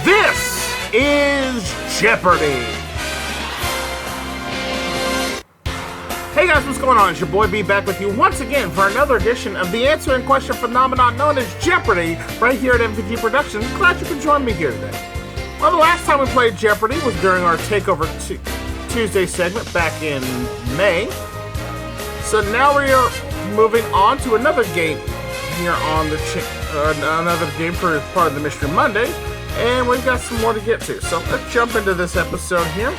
This is Jeopardy! Hey guys, what's going on? It's your boy B back with you once again for another edition of the answer and question phenomenon known as Jeopardy right here at MVG Productions. Glad you could join me here today. Well, the last time we played Jeopardy was during our Takeover Tuesday segment back in May. So now we are moving on to another game here on the another game for part of the Mystery Monday, and we've got some more to get to. So let's jump into this episode here.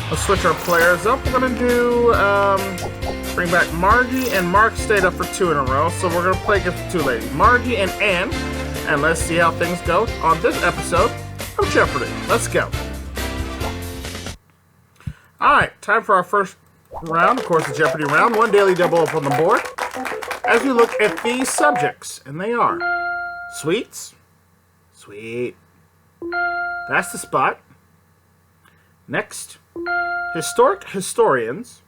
Let's switch our players up. We're going to do, bring back Margie, and Mark stayed up for 2 in a row, so we're going to play against the 2 ladies, Margie and Anne, and let's see how things go on this episode of Jeopardy. Let's go. Alright, time for our first round, of course, the Jeopardy round. 1 daily double up on the board as we look at these subjects, and they are sweets, sweet, that's the spot. Next, historic historians,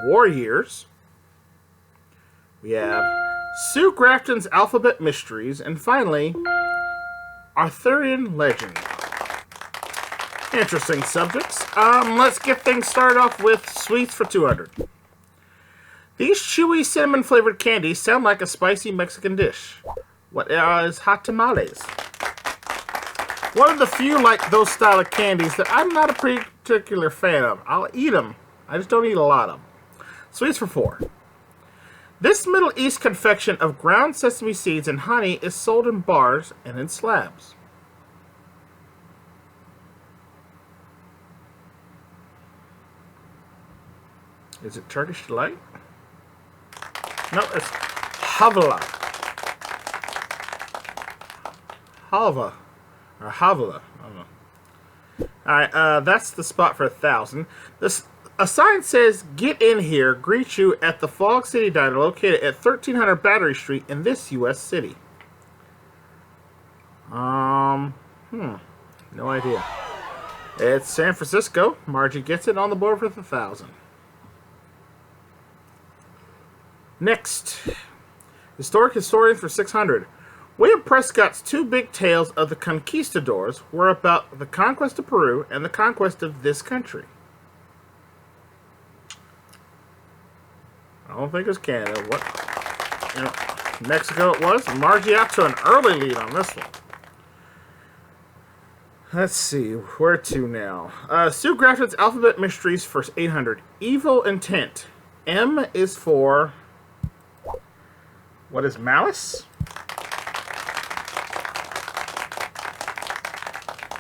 war years, we have Sue Grafton's alphabet mysteries, and finally, Arthurian legend. Interesting subjects. Let's get things started off with sweets for 200. These chewy cinnamon-flavored candies sound like a spicy Mexican dish. What is hot tamales? One of the few like those style of candies that I'm not a particular fan of. I'll eat them. I just don't eat a lot of them. Sweets for 4. This Middle East confection of ground sesame seeds and honey is sold in bars and in slabs. Is it Turkish Delight? No, it's Havla. Halva. Or Havla. I don't know. Alright, that's the spot for 1,000. A sign says, "Get in here, greet you at the Fog City Diner located at 1300 Battery Street in this U.S. city." No idea. It's San Francisco. Margie gets it on the board for 1,000. Next, historic historians for 600. William Prescott's 2 big tales of the conquistadors were about the conquest of Peru and the conquest of this country. I don't think it's Canada. What? You know, Mexico it was. Margie out to an early lead on this one. Let's see, where to now? Sue Grafton's alphabet mysteries for 800. Evil intent. M is for... what is malice?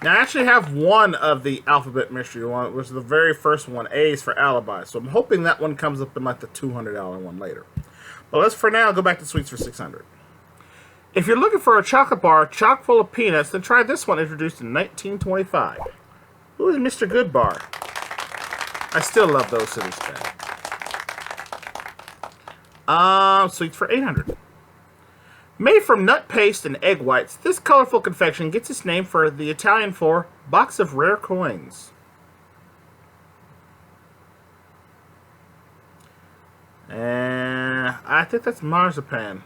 Now, I actually have one of the alphabet mystery one. It was the very first one. A is for alibi. So I'm hoping that one comes up in like the $200 one later. But let's, for now, go back to sweets for 600. If you're looking for a chocolate bar chock full of peanuts, then try this one introduced in 1925. Who is Mr. Goodbar? I still love those to this day. Sweets for 800. Made from nut paste and egg whites, this colorful confection gets its name for the Italian for box of rare coins. And I think that's marzipan.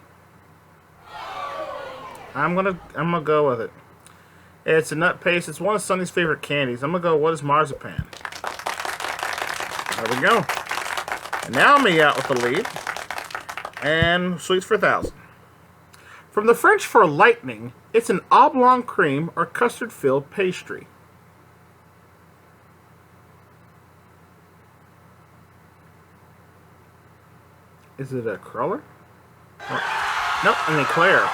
I'm gonna go with it. It's a nut paste. It's one of Sonny's favorite candies. I'm gonna go, what is marzipan? There we go. And now me out with the lead. And sweets for 1,000. From the French for lightning, it's an oblong cream or custard-filled pastry. Is it a cruller? Oh. Nope, an eclair.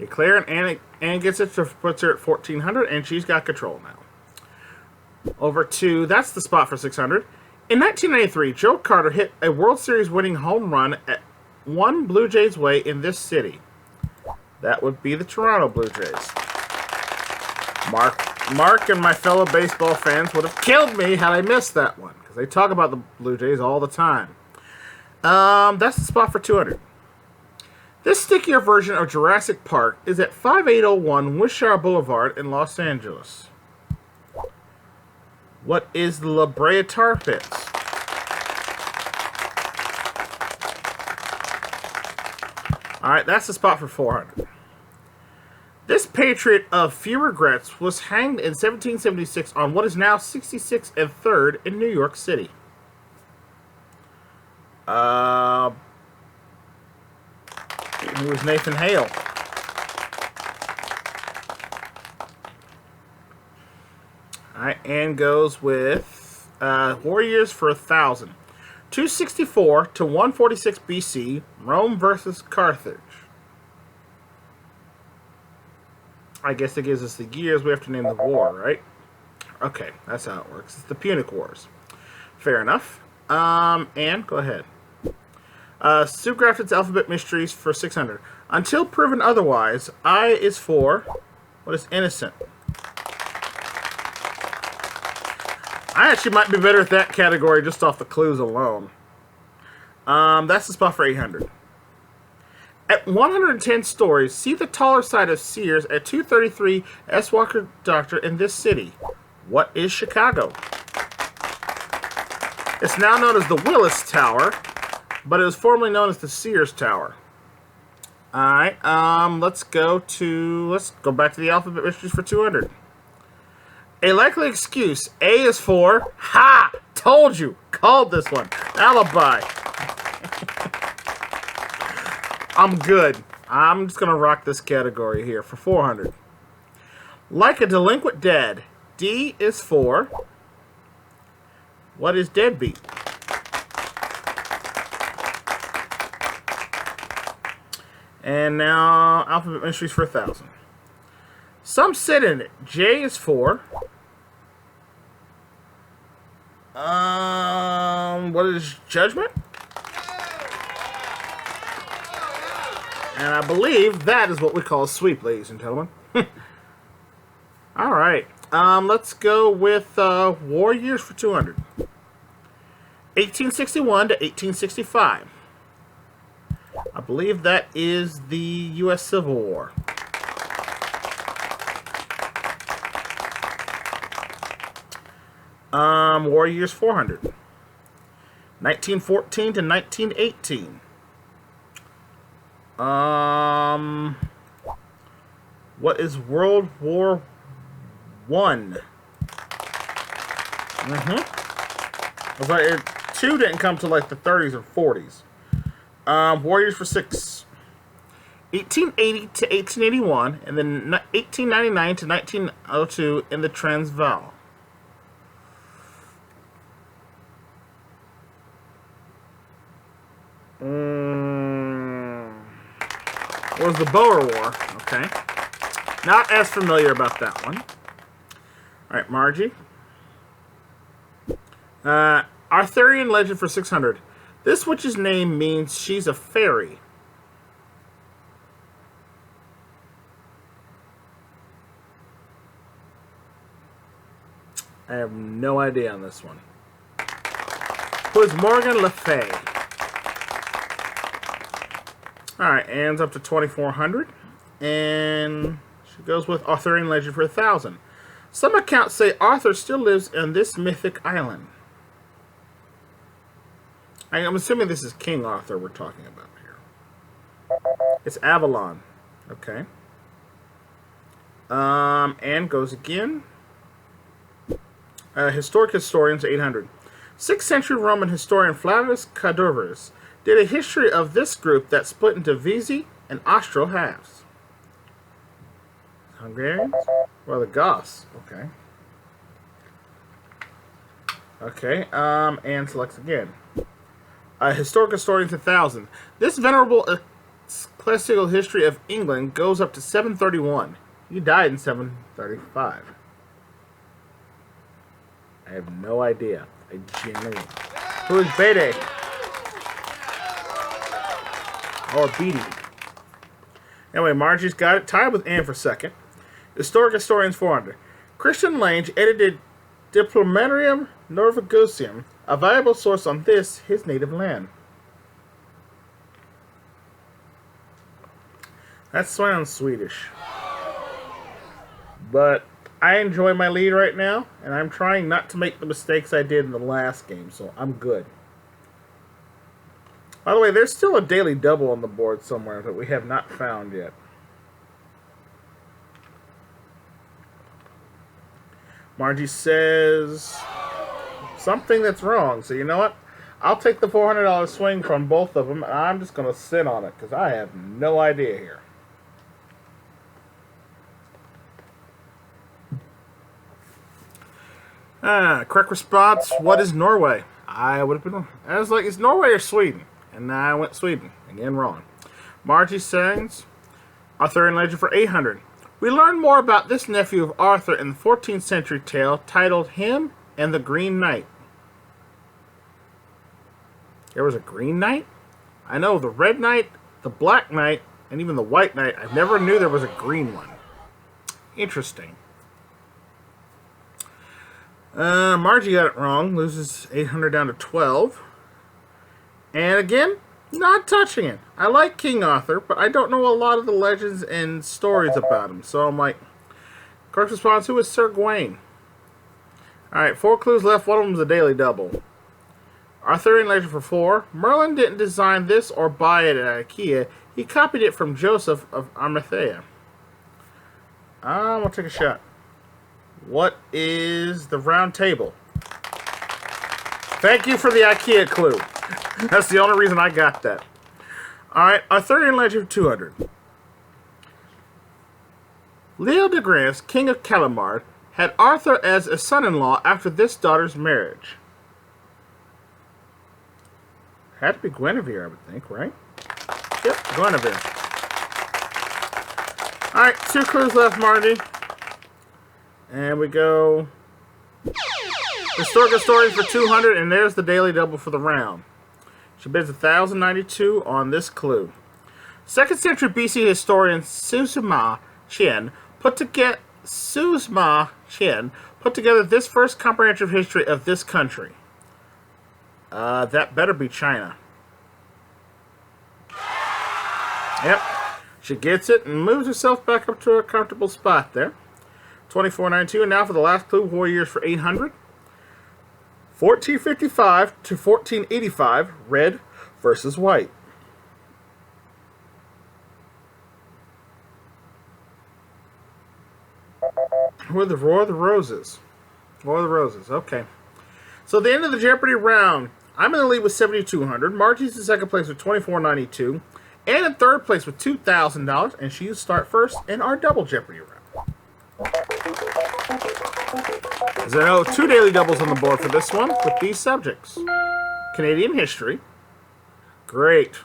Eclair, and Anne gets it, puts her at 1,400, and she's got control now. Over to, that's the spot for 600. In 1993, Joe Carter hit a World Series winning home run at 1 Blue Jays way in this city. That would be the Toronto Blue Jays. Mark and my fellow baseball fans would have killed me had I missed that one, because they talk about the Blue Jays all the time. That's the spot for 200. This stickier version of Jurassic Park is at 5801 Wilshire Boulevard in Los Angeles. What is the La Brea Tar Pits? Alright, that's the spot for 400. This patriot of few regrets was hanged in 1776 on what is now 66th and 3rd in New York City. It was Nathan Hale. Alright, and goes with Warriors for 1,000. 264 to 146 BC, Rome versus Carthage. I guess it gives us the years. We have to name the war, right? Okay, that's how it works. It's the Punic Wars. Fair enough. And go ahead. Sue Grafton's Alphabet Mysteries for 600. Until proven otherwise, I is for what is innocent. I actually might be better at that category just off the clues alone. That's the spot for 800. At 110 stories, see the taller side of Sears at 233 S. Walker Doctor in this city. What is Chicago? It's now known as the Willis Tower, but it was formerly known as the Sears Tower. Alright, let's go back to the Alphabet Mysteries for 200. A likely excuse. A is for, ha! Told you! Called this one. Alibi. I'm good. I'm just going to rock this category here for 400. Like a delinquent dad. D is for... what is deadbeat? And now, Alphabet Mysteries for 1,000. Some sit in it. J is for... what is judgment? And I believe that is what we call a sweep, ladies and gentlemen. Alright. Let's go with war years for 200. 1861 to 1865. I believe that is the U.S. Civil War. War years 400. 1914 to 1918. What is World War I? I was like, 2 didn't come to like the 30s or 40s. Warriors for 6. 1880 to 1881, and then 1899 to 1902 in the Transvaal. Was the Boer War. Okay. Not as familiar about that one. Alright, Margie. Arthurian legend for 600. This witch's name means she's a fairy. I have no idea on this one. Who is Morgan Le Fay? Alright, Anne's up to 2,400. And she goes with Arthurian legend for 1,000. Some accounts say Arthur still lives on this mythic island. I'm assuming this is King Arthur we're talking about here. It's Avalon. Okay. Anne goes again. Historic historians, 800. 6th century Roman historian Flavius Cadaverus did a history of this group that split into Vizi and Austro halves. Hungarians? Well, the Goths. Okay. Okay, and selects again. Historic historians, 1,000. This venerable ecclesiastical history of England goes up to 731. He died in 735. I have no idea. I genuinely... Who is Bede? Or Beatty. Anyway, Margie's got it. Tied with Anne for second. Historic historians, 400. Christian Lange edited Diplomatorium Norvegium, a valuable source on this, his native land. That sounds Swedish. But I enjoy my lead right now, and I'm trying not to make the mistakes I did in the last game, so I'm good. By the way, there's still a daily double on the board somewhere that we have not found yet. Margie says something that's wrong. So you know what? I'll take the $400 swing from both of them, and I'm just going to sit on it because I have no idea here. Correct response, what is Norway? I would have been... I was like, is Norway or Sweden? And I went Sweden. Again, wrong. Margie sings Arthurian legend for 800. We learn more about this nephew of Arthur in the 14th century tale titled Him and the Green Knight. There was a Green Knight? I know the Red Knight, the Black Knight, and even the White Knight. I never knew there was a green one. Interesting. Margie got it wrong. Loses 800 down to 12. And again, not touching it. I like King Arthur, but I don't know a lot of the legends and stories about him. So I'm like, correct response, who is Sir Gawain? Alright, 4 clues left. One of them is a daily double. Arthurian legend for 4. Merlin didn't design this or buy it at IKEA. He copied it from Joseph of Arimathea. I'm going to take a shot. What is the round table? Thank you for the IKEA clue. That's the only reason I got that. Alright, Arthurian legend 200. Leodegrance, king of Calamard, had Arthur as a son-in-law after this daughter's marriage. Had to be Guinevere, I would think, right? Yep, Guinevere. Alright, 2 clues left, Margie. And we go historical stories for 200, and there's the daily double for the round. She bids 1,092 on this clue. 2nd century BC historian Suzuma Qian put together this first comprehensive history of this country. That better be China. Yep. She gets it and moves herself back up to a comfortable spot there. 2492, and now for the last clue, Warriors for 800. 1455 to 1485, red versus white. Who are the War of the Roses? War of the Roses, okay. So at the end of the Jeopardy round, I'm in the lead with 7,200. Margie's in second place with 2,492. And in third place with $2,000. And she'll start first in our double Jeopardy round. As I know, 2 daily doubles on the board for this one with these subjects. Canadian history. Great.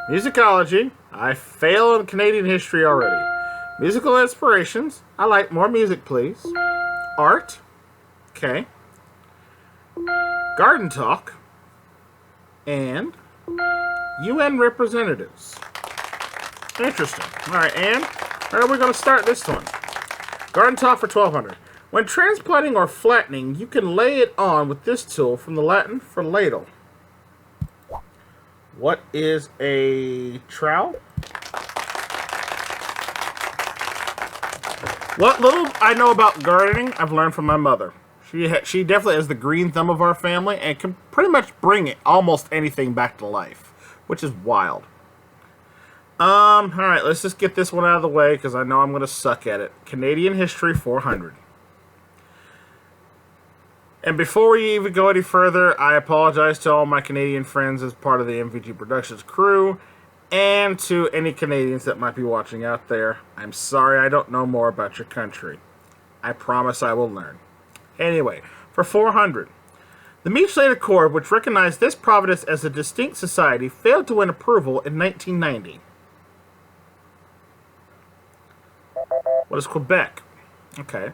Musicology. I fail in Canadian history already. Musical inspirations. I like more music, please. Art. Okay. Garden talk. And UN representatives. Interesting. Alright, and where are we going to start this one? Garden talk for 1,200. When transplanting or flattening, you can lay it on with this tool from the Latin for ladle. What is a trowel? What little I know about gardening, I've learned from my mother. She definitely is the green thumb of our family and can pretty much bring it almost anything back to life, which is wild. Alright, let's just get this one out of the way because I know I'm going to suck at it. Canadian history 400. And before we even go any further, I apologize to all my Canadian friends as part of the MVG Productions crew, and to any Canadians that might be watching out there. I'm sorry I don't know more about your country. I promise I will learn. Anyway, for 400. The Meech-Slade Accord, which recognized this province as a distinct society, failed to win approval in 1990. What is Quebec? Okay.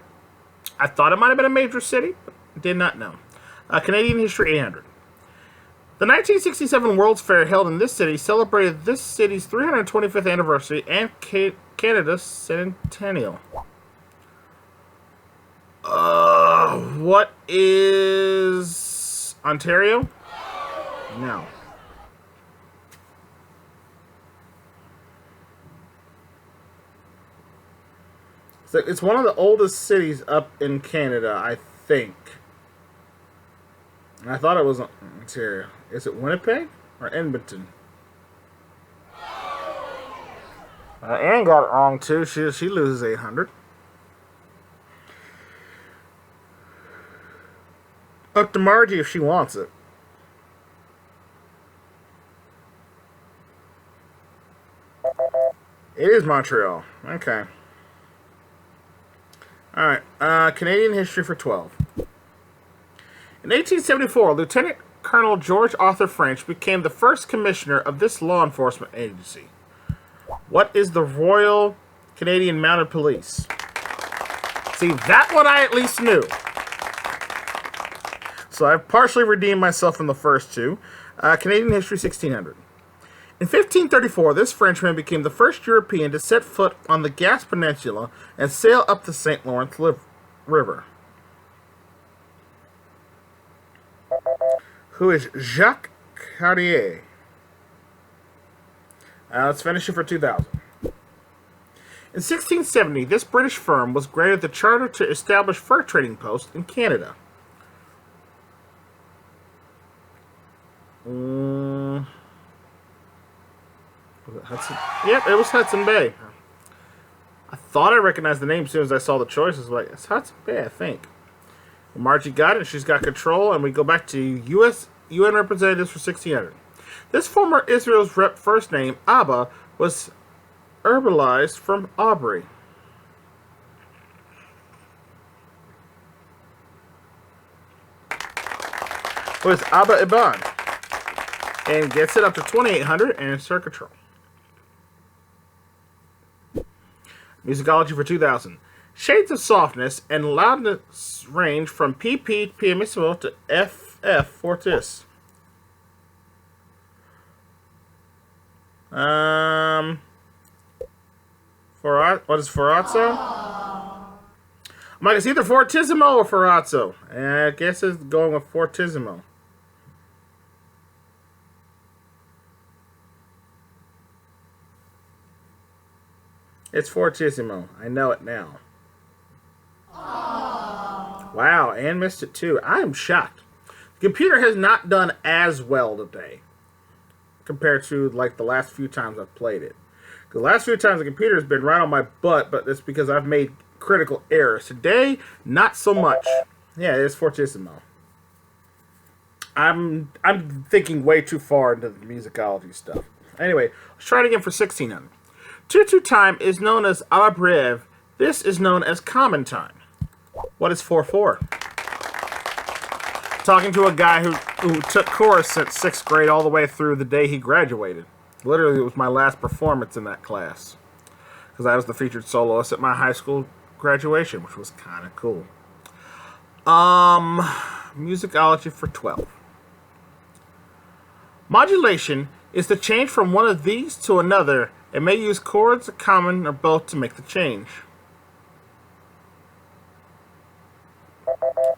I thought it might have been a major city, but did not know. Canadian history 800. The 1967 World's Fair held in this city celebrated this city's 325th anniversary and Canada's centennial. What is Ontario? No. So it's one of the oldest cities up in Canada, I think. I thought it was Ontario. Is it Winnipeg? Or Edmonton. Anne got it wrong too. She loses 800. Up to Margie if she wants it. It is Montreal. Okay. Alright. Canadian history for 12. In 1874, Lieutenant Colonel George Arthur French became the first commissioner of this law enforcement agency. What is the Royal Canadian Mounted Police? See, that one I at least knew. So I've partially redeemed myself from the first two. Canadian history 1600. In 1534, this Frenchman became the first European to set foot on the Gaspe Peninsula and sail up the St. Lawrence River. Who is Jacques Cartier? Let's finish it for 2000. In 1670, this British firm was granted the charter to establish fur trading posts in Canada. Was it Hudson? Yep, it was Hudson Bay. I thought I recognized the name as soon as I saw the choices. Like, it's Hudson Bay, I think. Well, Margie got it. She's got control, and we go back to UN representatives for 1600. This former Israel's rep first name, Abba, was herbalized from Aubrey. Was Abba Iban. And gets it up to 2800 and it's her control. Musicology for 2000. Shades of softness and loudness range from PP pianissimo to FF fortis. What is forrazzo? I'm like, it's either fortissimo or forrazzo. I guess it's going with fortissimo. It's fortissimo. I know it now. Wow, Anne missed it too. I am shocked. The computer has not done as well today compared to like the last few times I've played it. The last few times the computer has been right on my butt, but it's because I've made critical errors. Today, not so much. Yeah, it is fortissimo. I'm thinking way too far into the musicology stuff. Anyway, let's try it again for 1600. Tutu time is known as a la brève. This is known as common time. What is 4/4? Talking to a guy who took chorus since 6th grade all the way through the day he graduated. Literally, it was my last performance in that class. Because I was the featured soloist at my high school graduation, which was kind of cool. Musicology for 12. Modulation is the change from one of these to another. It may use chords, a common, or both to make the change.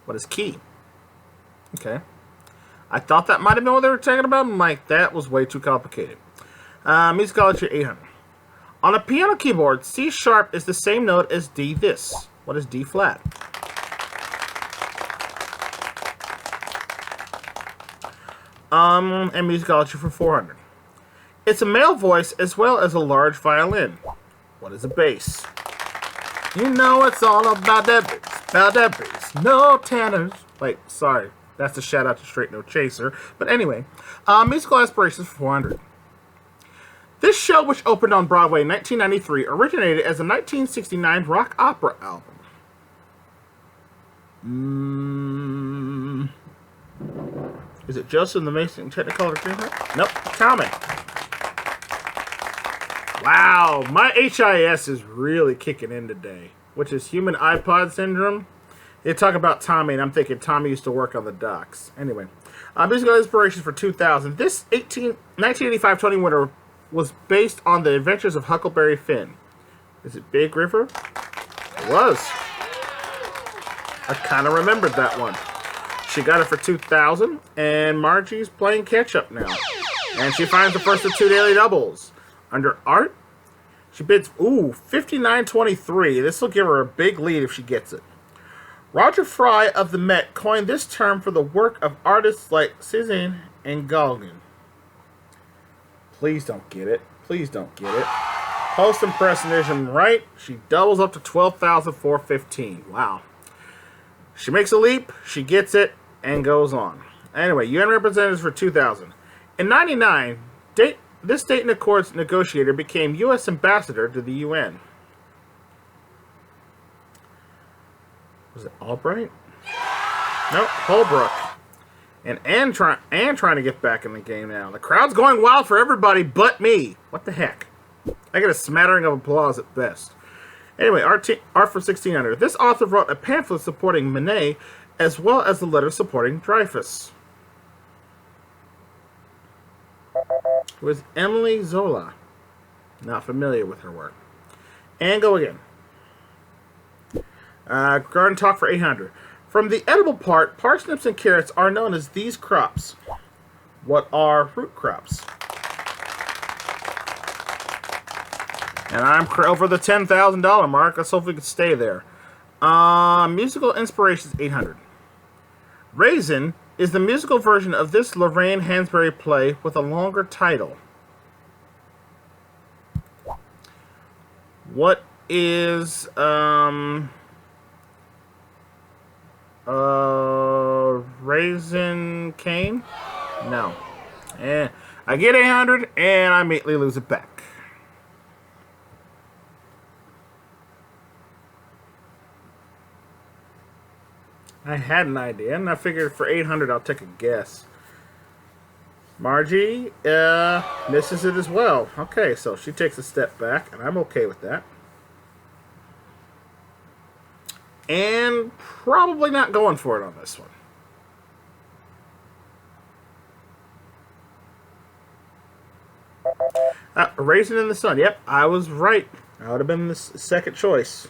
What is key? Okay. I thought that might have been what they were talking about. I'm like, that was way too complicated. Musicology 800. On a piano keyboard, C sharp is the same note as D this. What is D flat? And musicology for 400. It's a male voice as well as a large violin. What is a bass? You know it's all about that bass, no tenors. Wait, sorry. That's a shout out to Straight No Chaser. But anyway, musical aspirations for 400. This show, which opened on Broadway in 1993, originated as a 1969 rock opera album. Is it Joseph and the Amazing Technicolor Dreamcoat? Nope, Tommy. Wow, my HIS is really kicking in today, which is Human iPod Syndrome. They talk about Tommy, and I'm thinking Tommy used to work on the docks. Anyway, musical inspiration for 2000. This 1985 Tony winner was based on the adventures of Huckleberry Finn. Is it Big River? It was. I kind of remembered that one. She got it for 2000, and Margie's playing catch-up now. And she finds the first of 2 daily doubles. Under art, she bids, 59.23. This will give her a big lead if she gets it. Roger Fry of the Met coined this term for the work of artists like Cezanne and Gauguin. Please don't get it. Please don't get it. Post-impressionism, right? She doubles up to 12,415. Wow. She makes a leap, she gets it, and goes on. Anyway, UN representatives for 2000. In 99, this Dayton Accords negotiator became U.S. ambassador to the UN. Was it Albright? Nope, Holbrook. And Anne trying to get back in the game now. The crowd's going wild for everybody but me. What the heck? I get a smattering of applause at best. Anyway, art for 1600. This author wrote a pamphlet supporting Manet, as well as the letter supporting Dreyfus. Who is Emily Zola. Not familiar with her work. And go again. Garden talk for 800. From the edible part, parsnips and carrots are known as these crops. What are root crops? And I'm over the $10,000 mark. Let's hope we can stay there. Musical inspirations 800. Raisin is the musical version of this Lorraine Hansberry play with a longer title. What is Raisin Cane? No. I get 800 and I immediately lose it back. I had an idea, and I figured for 800 I'll take a guess. Margie misses it as well. Okay, so she takes a step back, and I'm okay with that. And probably not going for it on this one. Raisin in the Sun. Yep, I was right. I would have been the second choice.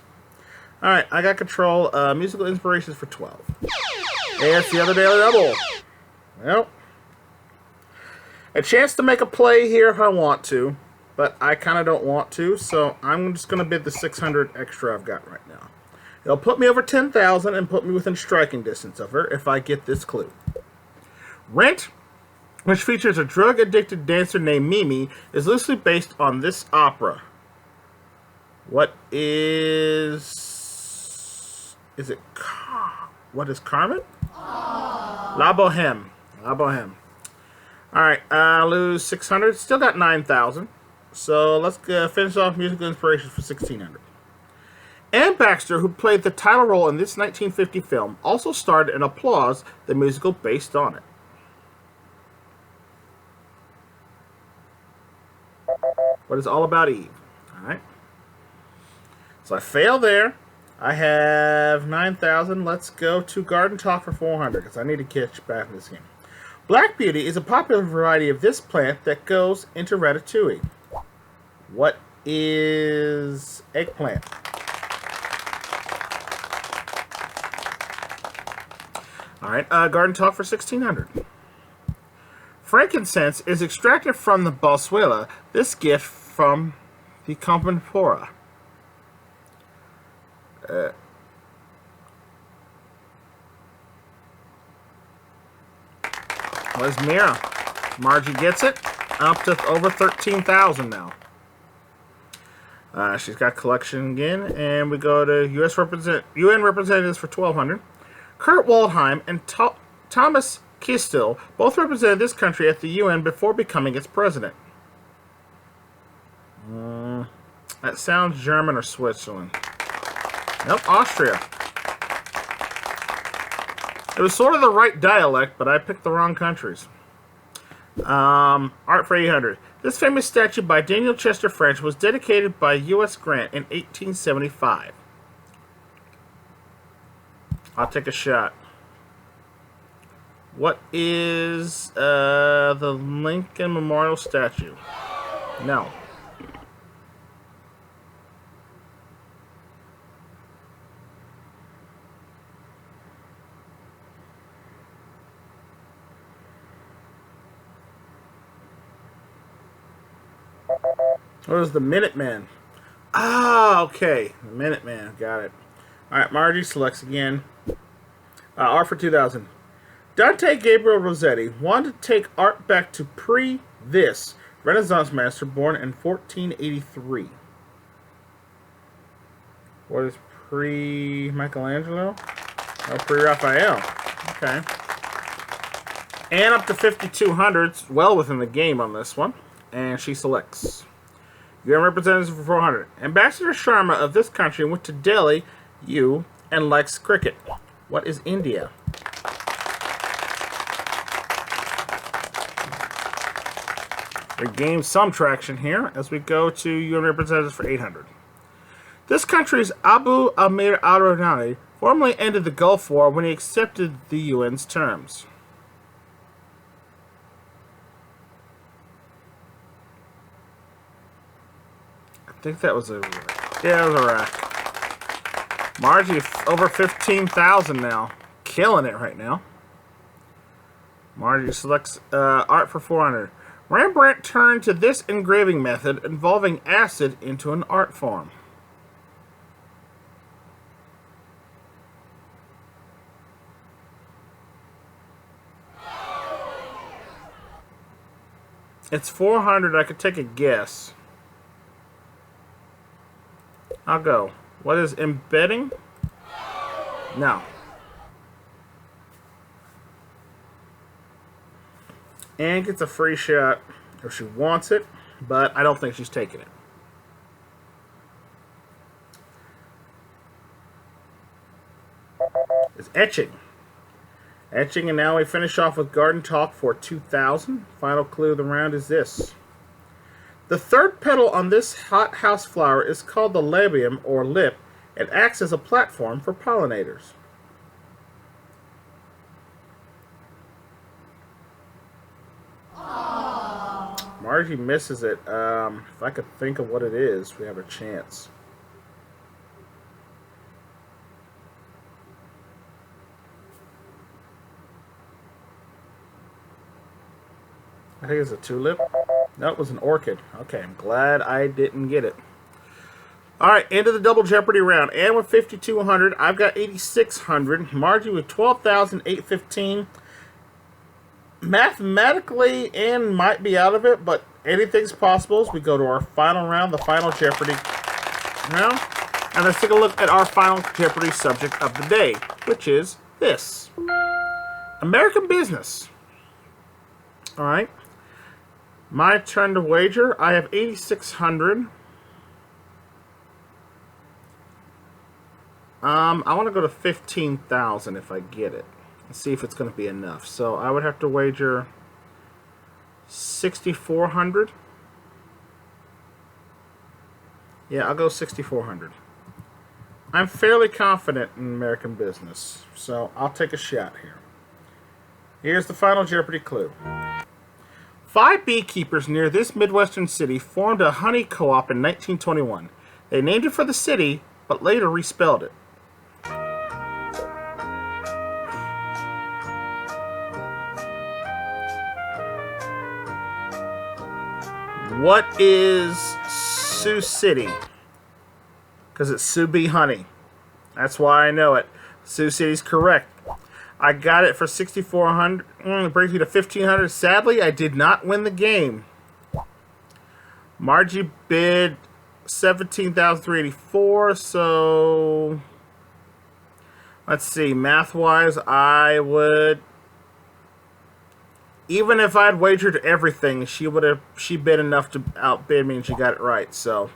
Alright, I got control. Musical inspirations for 12. Hey, it's the other daily double. Well, a chance to make a play here if I want to, but I kind of don't want to, so I'm just going to bid the 600 extra I've got right now. It'll put me over 10,000 and put me within striking distance of her if I get this clue. Rent, which features a drug-addicted dancer named Mimi, is loosely based on this opera. What is... Is it... What is Carmen? La Boheme. La Boheme. Alright, I lose 600. Still got 9,000. So let's finish off musical inspirations for 1,600. Anne Baxter, who played the title role in this 1950 film, also starred in Applause, the musical based on it. What is All About Eve? Alright. So I fail there. I have 9,000. Let's go to Garden Talk for 400 because I need to catch back in this game. Black Beauty is a popular variety of this plant that goes into ratatouille. What is eggplant? Alright, Garden Talk for 1,600. Frankincense is extracted from the boswellia, this gift from the Campofora. What is Mira? Margie gets it. Up to over 13,000 now. She's got collection again. And we go to UN representatives for 1,200. Kurt Waldheim and Thomas Kistel both represented this country at the UN before becoming its president. That sounds German or Switzerland. Nope, Austria. It was sort of the right dialect, but I picked the wrong countries. Art for 800. This famous statue by Daniel Chester French was dedicated by U.S. Grant in 1875. I'll take a shot. What is the Lincoln Memorial statue? No. What is the Minuteman? Ah, okay. The Minuteman. Got it. Alright, Margie selects again. Art for 2,000. Dante Gabriel Rossetti wanted to take art back to pre-this, Renaissance master born in 1483. What is pre-Michelangelo? Oh, pre-Raphael. Okay. And up to 5,200. Well within the game on this one. And she selects. UN representative for 400. Ambassador Sharma of this country went to Delhi, and likes cricket. What is India? We gained some traction here as we go to UN representatives for 800. This country's Abu Amir al-Rani formally ended the Gulf War when he accepted the UN's terms. I think that was Iraq. Yeah, it was Iraq. Margie, over 15,000 now. Killing it right now. Margie selects art for 400. Rembrandt turned to this engraving method involving acid into an art form. It's 400. I could take a guess. I'll go. What is embedding? No. And gets a free shot if she wants it, but I don't think she's taking it. It's etching. Etching, and now we finish off with garden talk for 2,000. Final clue of the round is this. The third petal on this hothouse flower is called the labium, or lip. It acts as a platform for pollinators. Margie misses it. If I could think of what it is, we have a chance. I think it's a tulip. No, it was an orchid. Okay, I'm glad I didn't get it. Alright, into the double Jeopardy round. And with 5,200, I've got 8,600. Margie with 12,815. Mathematically, Anne might be out of it, but anything's possible as we go to our final round, the final Jeopardy round. And let's take a look at our final Jeopardy subject of the day, which is this. American business. Alright. My turn to wager. I have 8,600. I want to go to 15,000 if I get it. Let's see if it's going to be enough. So I would have to wager 6,400. Yeah, I'll go 6,400. I'm fairly confident in American business, so I'll take a shot here. Here's the final Jeopardy clue. 5 beekeepers near this Midwestern city formed a honey co-op in 1921. They named it for the city, but later respelled it. What is Sioux City? Because it's Sioux Bee Honey. That's why I know it. Sioux City's correct. I got it for 6,400. It brings me to 1,500. Sadly, I did not win the game. Margie bid 17,384. So let's see. Math-wise, I would. Even if I'd wagered everything, she bid enough to outbid me, and she got it right. So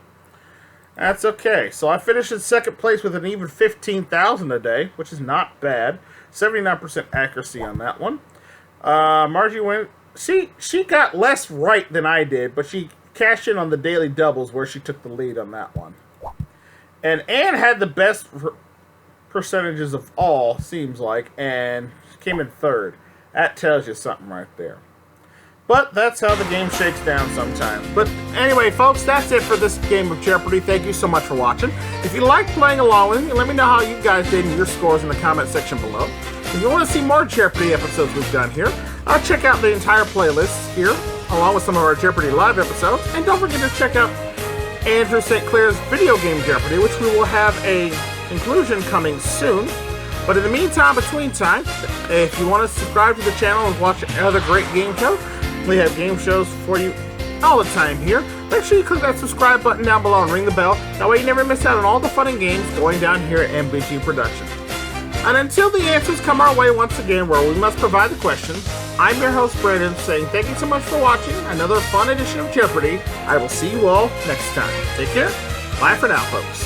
that's okay. So I finished in second place with an even 15,000 a day, which is not bad. 79% accuracy on that one. Margie went. She got less right than I did, but she cashed in on the daily doubles where she took the lead on that one. And Anne had the best percentages of all, seems like, and she came in third. That tells you something right there. But that's how the game shakes down sometimes. But anyway, folks, that's it for this game of Jeopardy. Thank you so much for watching. If you like playing along with me, let me know how you guys did and your scores in the comment section below. If you want to see more Jeopardy episodes we've done here, check out the entire playlist here, along with some of our Jeopardy live episodes. And don't forget to check out Andrew St. Clair's Video Game Jeopardy, which we will have a conclusion coming soon. But in the meantime, between time, if you want to subscribe to the channel and watch other great game shows, we have game shows for you all the time here. Make sure you click that subscribe button down below and ring the bell. That way you never miss out on all the fun and games going down here at MVG Productions. And until the answers come our way once again where we must provide the questions, I'm your host Brandon saying thank you so much for watching another fun edition of Jeopardy! I will see you all next time. Take care. Bye for now, folks.